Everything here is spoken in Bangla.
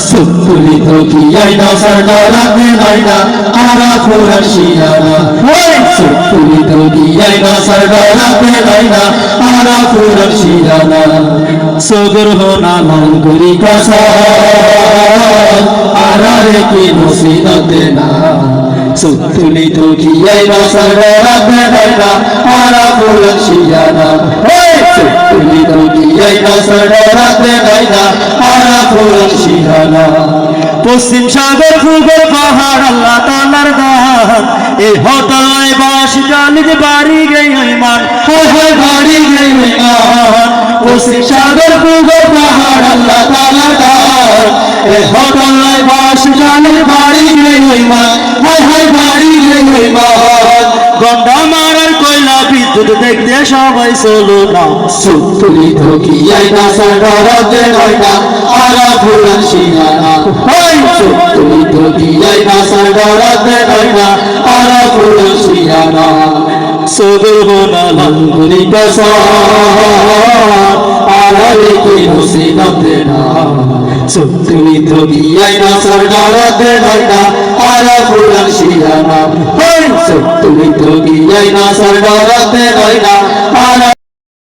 সুতুলি তো কি আইনা সরদারাতে নাইনা আরা ফুরার শিয়ানা ওই সুতুলি তো কি আইনা সরদারাতে নাইনা আরা ফুরার শিয়ানা সগর হোনা লঙ্গরি কাসা আরারে কি নসিবতে না সুতুলি তো কি আইনা সরদারাতে নাইনা আরা ফুরার শিয়ানা ওই সুতুলি তো কি আইনা সরদারাতে নাইনা আরা ফুরার শিয়ানা পশ্চিম সাগর ভূগোল পাহাড় আল্লাহ তাআলার দান এই হতায় বাস জালিদ বাড়ি গই ইমান হয় হয় বাড়ি গই ইমান পশ্চিম সাগর ভূগোল পাহাড় আল্লাহ তাআলার দান এই হতায় বাস জালিদ বাড়ি গই ইমান হয় হয় বাড়ি গই ইমান গন্ডা মারার কয়লা বিদ্যুৎ দেখতে সবাই চলো না সুতুলি ধকি আইনা সরদারাতে নাইনা আরা ফুরার শিয়ানা ওই সুতুলি ধকি আইনা সরদারাতে নাইনা আরা ফুরার শিয়ানা সদর হোনা লঙ্গরি কাসা আরারে কি নসিবতে না সুতুলি ধকি আইনা সরদারাতে নাইনা আরা ফুরার শিয়ানা ওই সুতুলি ধকি আইনা সরদারাতে নাইনা